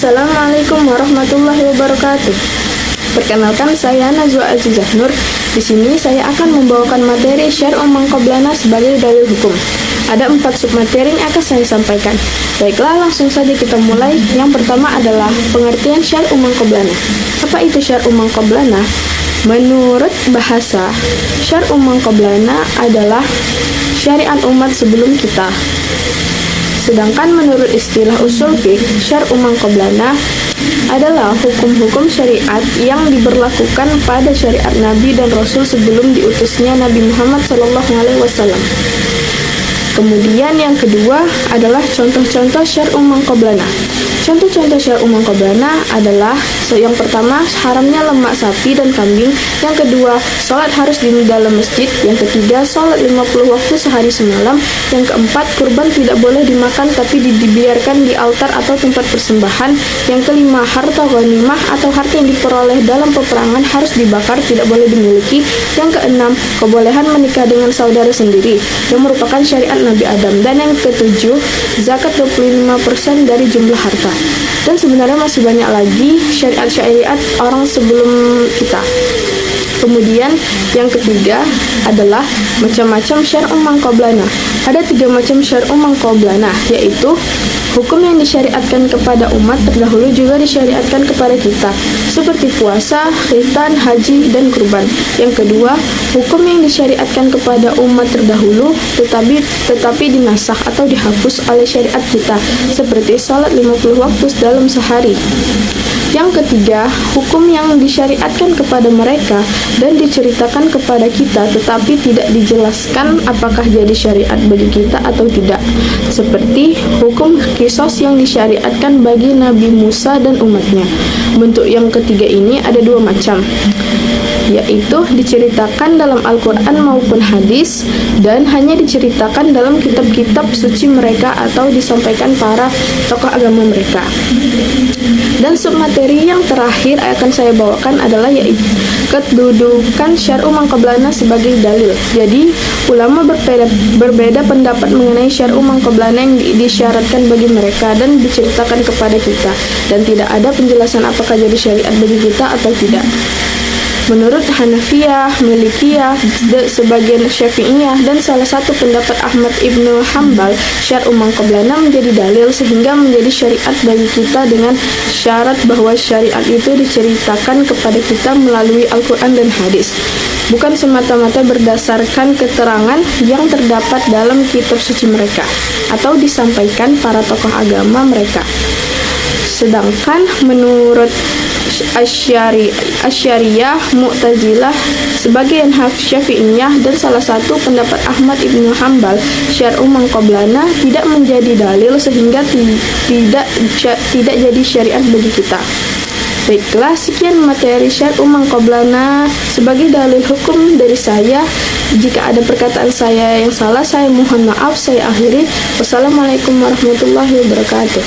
Assalamualaikum warahmatullahi wabarakatuh. Perkenalkan, saya Najwa Azizah Nur. Di sini saya akan membawakan materi Syar'u man qablana sebagai dalil hukum. Ada 4 submateri yang akan saya sampaikan. Baiklah, langsung saja kita mulai. Yang pertama adalah pengertian Syar'u man qablana. Apa itu Syar'u man qablana? Menurut bahasa, Syar'u man qablana adalah syariat umat sebelum kita. Sedangkan menurut istilah usul fiqh, Syar'u man qablana adalah hukum-hukum syariat yang diberlakukan pada syariat Nabi dan Rasul sebelum diutusnya Nabi Muhammad SAW. Kemudian yang kedua adalah contoh-contoh Syar'u man qablana. Contoh-contoh Syar'u man qablana adalah yang pertama, haramnya lemak sapi dan kambing. Yang kedua, sholat harus di dalam masjid. Yang ketiga, sholat 50 waktu sehari semalam. Yang keempat, kurban tidak boleh dimakan tapi dibiarkan di altar atau tempat persembahan. Yang kelima, harta ghanimah atau harta yang diperoleh dalam peperangan harus dibakar, tidak boleh dimiliki. Yang keenam, kebolehan menikah dengan saudara sendiri yang merupakan syariat Nabi Adam. Dan yang ketujuh, zakat 25% dari jumlah harta. Dan sebenarnya masih banyak lagi syariat orang sebelum kita. Kemudian yang ketiga adalah macam-macam Syar'u man qablana. Ada 3 macam Syar'u man qablana, yaitu hukum yang disyariatkan kepada umat terdahulu juga disyariatkan kepada kita, seperti puasa, khitan, haji, dan kurban. Yang kedua, hukum yang disyariatkan kepada umat terdahulu tetapi dinasakh atau dihapus oleh syariat kita, seperti sholat 50 waktu dalam sehari. Yang ketiga, hukum yang disyariatkan kepada mereka dan diceritakan kepada kita tetapi tidak dijelaskan apakah jadi syariat bagi kita atau tidak, seperti hukum qisas yang disyariatkan bagi Nabi Musa dan umatnya. Bentuk yang ketiga ini ada 2 macam, yaitu diceritakan dalam Al-Quran maupun hadis dan hanya diceritakan dalam kitab-kitab suci mereka atau disampaikan para tokoh agama mereka. Dan submateri yang terakhir akan saya bawakan adalah yaitu kedudukan Syar'u man qablana sebagai dalil. Jadi ulama berbeda pendapat mengenai Syar'u man qablana yang disyaratkan bagi mereka dan diceritakan kepada kita, dan tidak ada penjelasan apakah jadi syariat bagi kita atau tidak. Menurut Hanafiyah, Malikiyah, sebagian Syafi'iyah, dan salah satu pendapat Ahmad ibnu Hambal, Syar'u man qablana menjadi dalil sehingga menjadi syariat bagi kita dengan syarat bahwa syariat itu diceritakan kepada kita melalui Al-Quran dan hadis, bukan semata-mata berdasarkan keterangan yang terdapat dalam kitab suci mereka atau disampaikan para tokoh agama mereka. Sedangkan menurut Asy'ariyah, Mu'tazilah, sebagian Syafi'iyah, dan salah satu pendapat Ahmad ibnu Hambal, Syar'u man qablana tidak menjadi dalil sehingga tidak jadi syariat bagi kita. Baiklah, sekian materi Syar'u man qablana sebagai dalil hukum dari saya. Jika ada perkataan saya yang salah, saya mohon maaf. Saya akhiri. Wassalamualaikum warahmatullahi wabarakatuh.